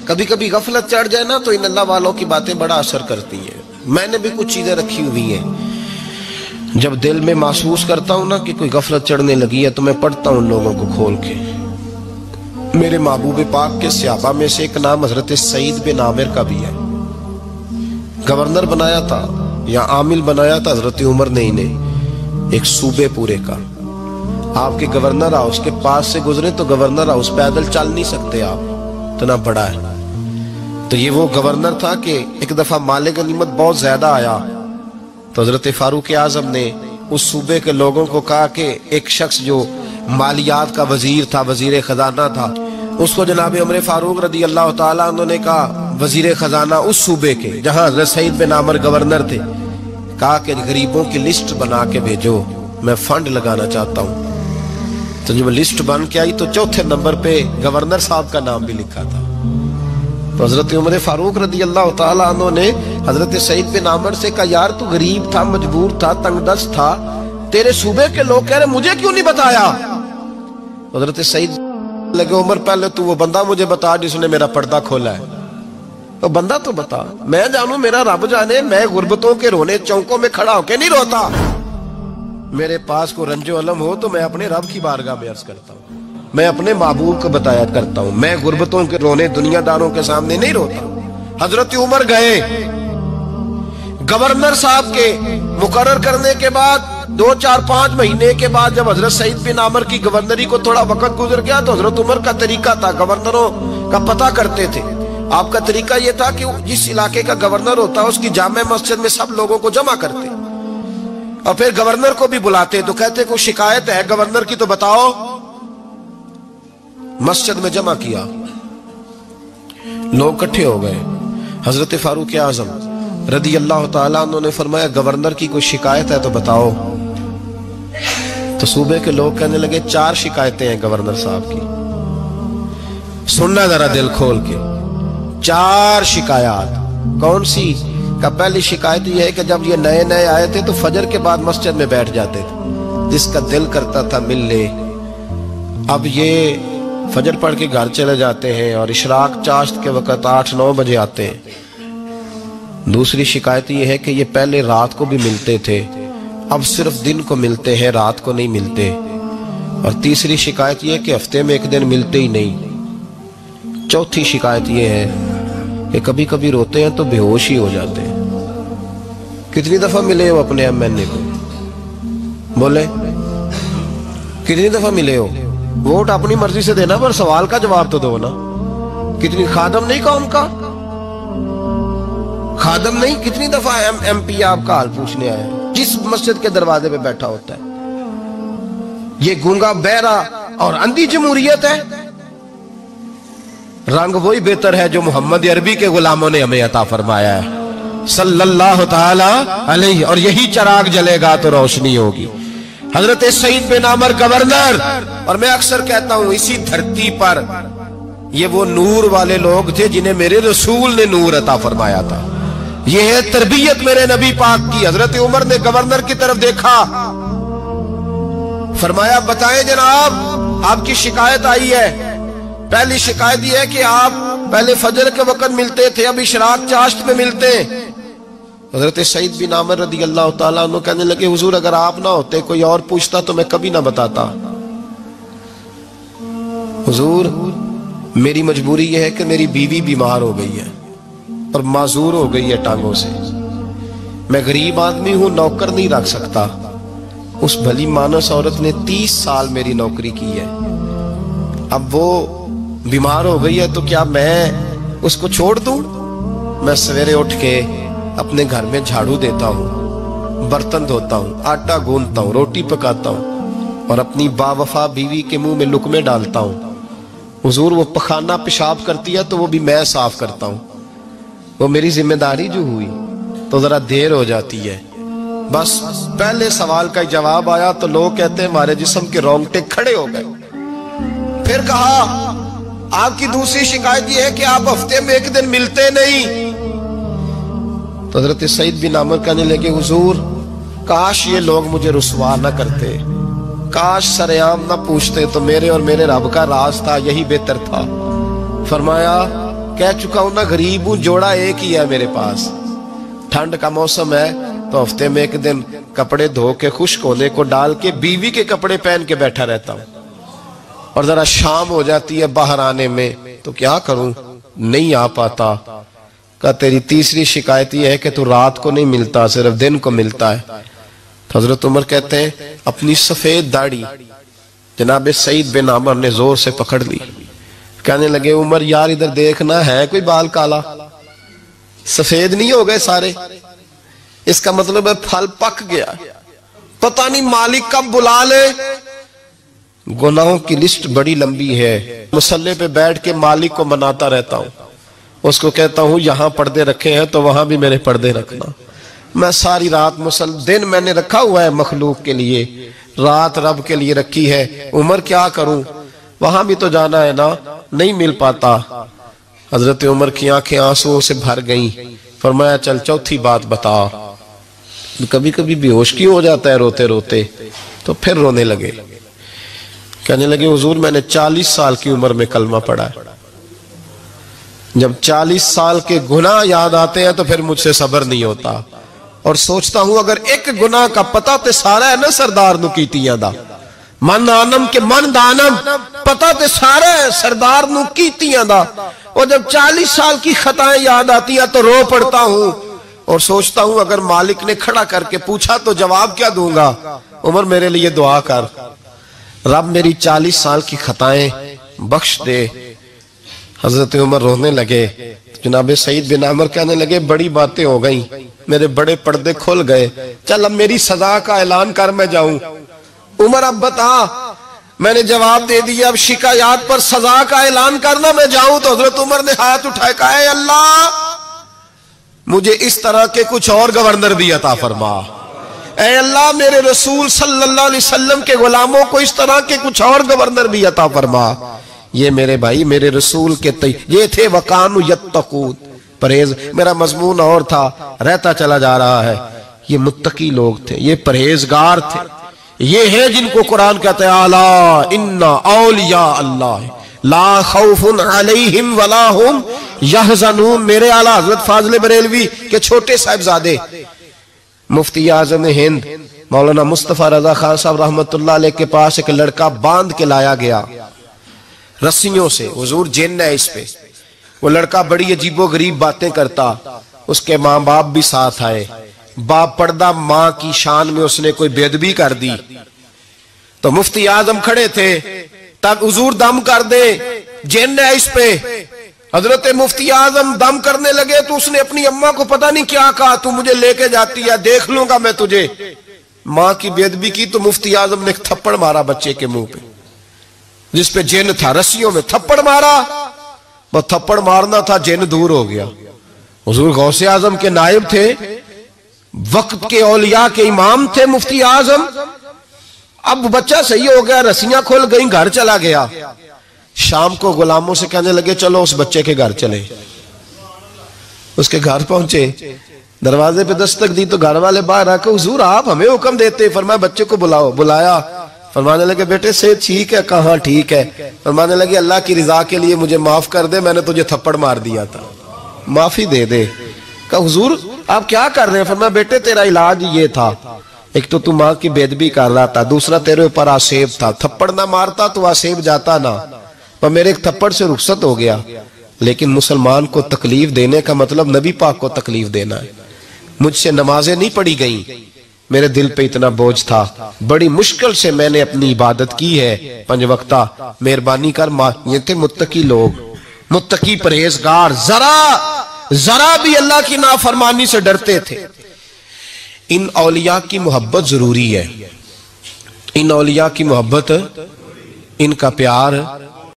कभी कभी गफलत चढ़ जाए ना तो इन अल्लाह वालों की बातें बड़ा असर करती हैं। मैंने भी कुछ चीजें रखी हुई हैं, जब दिल में महसूस करता हूं ना कि कोई गफलत चढ़ने लगी है तो मैं पढ़ता हूं उन लोगों को खोल के। मेरे महबूब पाक के सहाबा में से एक नाम हजरत सईद बिन आमिर का भी है। गवर्नर बनाया था या आमिल बनाया था हजरत उमर ने इन्हें, एक सूबे पूरे का। आपके गवर्नर हाउस के पास से गुजरे तो गवर्नर हाउस पैदल चल नहीं सकते आप, इतना बड़ा है। तो ये वो गवर्नर था कि एक दफा माले गनीमत बहुत ज्यादा आया तो हजरत फारूक आजम ने उस सूबे के लोगों को कहा कि एक शख्स जो मालियात का वजीर था, वजीर खजाना था, उसको जनाब उमर फारूक रदी अल्लाह ताला उन्होंने कहा वजीर खजाना उस सूबे के जहां हजरत सईद बिन आमिर गवर्नर थे, कहा कि गरीबों की लिस्ट बना के भेजो, मैं फंड लगाना चाहता हूं। तो जब लिस्ट बन के आई तो चौथे नंबर पे गवर्नर साहब का नाम भी लिखा था। तो हजरत उमर फारूक रदी अल्लाह ताला अन्हु ने हजरत सईद बिन आमिर से कहा यार तू गरीब था, मजबूर था, तंगदस्त था, तेरे सूबे के लोग कह रहे मुझे क्यों नहीं बताया। हजरत सईद लगे उमर पहले तू वो बंदा मुझे बता जिसने मेरा पर्दा खोला है। तो बंदा तो बता, मैं जानू मेरा रब जाने, मैं गुर्बतों के रोने चौकों में खड़ा होके नहीं रोता। मेरे पास को रंजो अलम हो तो मैं अपने रब की बारगाह में अर्ज करता हूँ, मैं अपने महबूब को बताया करता हूँ, मैं गुर्बतों के रोने दुनियादारों के सामने नहीं रोता। हजरत उमर गए, गवर्नर साहब के मुकर्रर करने के बाद 2-4-5 महीने के बाद जब हजरत सईद बिन आमिर की गवर्नरी को थोड़ा वक्त गुजर गया तो हजरत उमर का तरीका था, गवर्नरों का पता करते थे। आपका तरीका यह था कि जिस इलाके का गवर्नर होता है उसकी जामे मस्जिद में सब लोगों को जमा करते और फिर गवर्नर को भी बुलाते। तो कहते कोई शिकायत है गवर्नर की तो बताओ। मस्जिद में जमा किया, लोग इकट्ठे हो गए। हजरत फारूक आजम रदी अल्लाह ताला उन्होंने फरमाया गवर्नर की कोई शिकायत है तो बताओ। तो सूबे के लोग कहने लगे 4 शिकायतें हैं गवर्नर साहब की। सुनना जरा दिल खोल के, 4 शिकायत। कौन सी? का पहली शिकायत यह है कि जब ये नए नए आए थे तो फजर के बाद मस्जिद में बैठ जाते थे, जिसका दिल करता था मिल ले। अब ये फजर पढ़ के घर चले जाते हैं और इशराक चाश्त के वक्त 8-9 बजे आते हैं। दूसरी शिकायत यह है कि ये पहले रात को भी मिलते थे, अब सिर्फ दिन को मिलते हैं, रात को नहीं मिलते। और तीसरी शिकायत यह है कि हफ्ते में 1 दिन मिलते ही नहीं। चौथी शिकायत यह है कि कभी कभी रोते हैं तो बेहोश ही हो जाते हैं। कितनी दफा मिले हो अपने एमएनए को? बोले कितनी दफा मिले हो? वोट अपनी मर्जी से देना पर सवाल का जवाब तो दो ना। कितनी खादम नहीं का उनका खादम नहीं, कितनी दफा एमपी आपका हाल पूछने आया जिस मस्जिद के दरवाजे पे बैठा होता है। ये गूंगा बहरा और अंधी जमहूरियत है। रंग वही बेहतर है जो मोहम्मद अरबी के गुलामों ने हमें अता फरमाया है सल्लल्लाहु ताला अलैहि, और यही चिराग जलेगा तो रोशनी होगी। हजरत सईद बिन आमिर गवर्नर, और मैं अक्सर कहता हूं इसी धरती पर ये वो नूर वाले लोग थे जिन्हें मेरे रसूल ने नूर अता फरमाया था। ये है तरबियत मेरे नबी पाक की। हजरत उमर ने गवर्नर की तरफ देखा, फरमाया बताएं जनाब आपकी शिकायत आई है। पहली शिकायत यह है कि आप पहले फजर के वक्त मिलते थे, अब इशराक चाश्त में मिलते। हजरत सईद बिन आमिर रदी अल्लाह ताला अन्हु कहने लगे हुजूर अगर आप ना होते कोई और पूछता तो मैं कभी ना बताता। हुजूर मेरी मजबूरी यह है कि मेरी बीवी बीमार हो गई है और माजूर हो गई है टांगों से। मैं गरीब आदमी हूं, नौकर नहीं रख सकता। उस भली मानस औरत ने 30 साल मेरी नौकरी की है, अब वो बीमार हो गई है तो क्या मैं उसको छोड़ दूं? मैं सवेरे उठ के अपने घर में झाड़ू देता हूं, बर्तन धोता हूं, आटा गूंथता हूं, रोटी पकाता हूं और अपनी बावफा बीवी के मुंह में लुकमे डालता हूं। हुजूर वो पखाना पेशाब करती है तो वो भी मैं साफ करता हूं। वो मेरी जिम्मेदारी जो हुई तो जरा देर हो जाती है। बस पहले सवाल का जवाब आया तो लोग कहते हैं हमारे जिस्म के रोंगटे खड़े हो गए। फिर कहा आपकी दूसरी शिकायत यह है कि आप हफ्ते में 1 दिन मिलते नहीं। तो हजरत सईद बिन आमिर कहने लगे हुजूर काश ये लोग मुझे रुसवा न करते, काश सरेआम न पूछते तो मेरे और मेरे रब का राज था, यही बेहतर था। फरमाया कह चुका हूं ना, गरीब हूं, जोड़ा एक ही है मेरे पास। ठंड का मौसम है तो हफ्ते में एक दिन कपड़े धो के खुश्क होने को डाल के बीवी के कपड़े पहन के बैठा रहता हूं, और जरा शाम हो जाती है बाहर आने में तो क्या करूं, नहीं आ पाता। का तेरी तीसरी शिकायत यह है कि तू रात को नहीं मिलता, सिर्फ दिन को मिलता है। तो हजरत उमर कहते हैं अपनी सफेद दाढ़ी जनाब सईद बिन आमर ने जोर से पकड़ ली। कहने लगे उमर यार इधर देखना, है कोई बाल काला? सफेद नहीं हो गए सारे? इसका मतलब है फल पक गया, पता नहीं मालिक कब बुला ले। गुनाहों की लिस्ट बड़ी लंबी है। मुसल्ले पे बैठ के मालिक को मनाता रहता हूं, उसको कहता हूं यहां पर्दे रखे हैं तो वहां भी मेरे पर्दे रखना। मैं सारी रात दिन मैंने रखा हुआ है मखलूक के लिए, रात रब के लिए रखी है। उमर क्या करूं, वहां भी तो जाना है ना, नहीं मिल पाता। हजरत उमर की आंखें आंसुओं से भर गईं। फरमाया चल चौथी बात बता। कभी कभी बेहोश क्यों हो जाता है रोते रोते? तो फिर रोने लगे। कहने लगे हुजूर मैंने 40 साल की उम्र में कलमा पढ़ा है। जब 40 साल के गुनाह याद आते हैं तो फिर मुझसे सब्र नहीं होता, और सोचता हूं अगर एक गुनाह का पता ते सारा है ना सरदार नु कीतियां दा, मन आनम के मन दानम, पता ते सारा है सरदार नु कीतियां दा। और जब 40 साल की खताएं याद आती है तो रो पड़ता हूं और सोचता हूं अगर मालिक ने खड़ा करके पूछा तो जवाब क्या दूंगा। उमर मेरे लिए दुआ कर, रब मेरी 40 साल की खताएं बख्श दे। हजरत उमर रोने लगे। जनाब सईद बिन आमर कहने लगे बड़ी बातें हो गई, मेरे बड़े पर्दे खुल गए, चल अब मेरी सजा का ऐलान कर मैं जाऊं। उमर अब बता, मैंने जवाब दे दिया, अब शिकायत पर सजा का ऐलान करना मैं जाऊं। तो हजरत उमर ने हाथ उठाए कहा अल्लाह मुझे इस तरह के कुछ और गवर्नर भी अता फरमा। ऐ अल्लाह मेरे रसूल सल्लल्लाहु अलैहि वसल्लम के गुलामों को इस तरह के कुछ और गवर्नर भी अता फरमा। ये मेरे भाई मेरे रसूल के ये थे वकानु यत्तकून, परहेज। मेरा मजमून और था, रहता चला जा रहा है। ये मुत्तकी लोग थे, ये परहेजगार थे, ये है जिनको कुरान कहते हैं अला इन्ना औलिया अल्लाह ला खौफुन अलैहिम वला हुम यहज़नून। मेरे आला हजरत फाज़िल बरेलवी के छोटे साहिबजादे मुफ्ती आज़म हिंद मौलाना मुस्तफा रजा खान साहब रहमतुल्लाह अलैह के पास एक लड़का बांध के लाया गया रस्सियों से, हुजूर जिन्न है इस पे। वो लड़का बड़ी अजीबो गरीब बातें करता, उसके माँ बाप भी साथ आए। बाप पर्दा, माँ की शान में उसने कोई बेदबी कर दी तो मुफ्ती आजम खड़े थे, तब हुजूर दम कर दे, जिन्न है इस पे। हजरत मुफ्ती आजम दम करने लगे तो उसने अपनी अम्मा को पता नहीं क्या कहा, तू मुझे लेके जाती है, देख लूंगा मैं तुझे। माँ की बेदबी की तो मुफ्ती आजम ने थप्पड़ मारा बच्चे के मुंह पे, जिसपे जिन्न था, रस्सियों में थप्पड़ मारा। वो थप्पड़ मारना था, जिन्न दूर हो गया। हुजूर गौसे आजम के नायब थे, वक्त के औलिया के इमाम थे मुफ्ती आजम। अब बच्चा सही हो गया, रस्सियां खुल गई, घर चला गया। शाम को गुलामों से कहने लगे चलो उस बच्चे के घर चले। उसके घर पहुंचे, दरवाजे पे दस्तक दी तो घर वाले बाहर आकर हुजूर आप हमें हुक्म देते, फरमाया बच्चे को बुलाओ। बुलाया, फरमाने लगे बेटे से ठीक है? कहाँ ठीक है? फरमाने लगे अल्लाह की रिजा के लिए मुझे माफ कर दे, मैंने तुझे थप्पड़ मार दिया था, माफी दे दे। कहा हुजूर आप क्या कर रहे हैं? फरमाया बेटे तेरा इलाज ये था, एक तो तू माँ की बेदबी कर रहा था, दूसरा तेरे ऊपर आसेब था, थप्पड़ ना मारता तो आसेब जाता ना, पर मेरे एक थप्पड़ से रुखसत हो गया। लेकिन मुसलमान को तकलीफ देने का मतलब नबी पाक को तकलीफ देना है। मुझसे नमाजें नहीं पढ़ी गई, मेरे दिल पे इतना बोझ था, बड़ी मुश्किल से मैंने अपनी इबादत की है 5 वक्ता, मेहरबानी कर। ये थे मुत्तकी लोग, मुत्तकी परहेजगार, जरा भी अल्लाह की नाफरमानी से डरते थे। इन औलिया की मोहब्बत जरूरी है, इन औलिया की मोहब्बत, इनका प्यार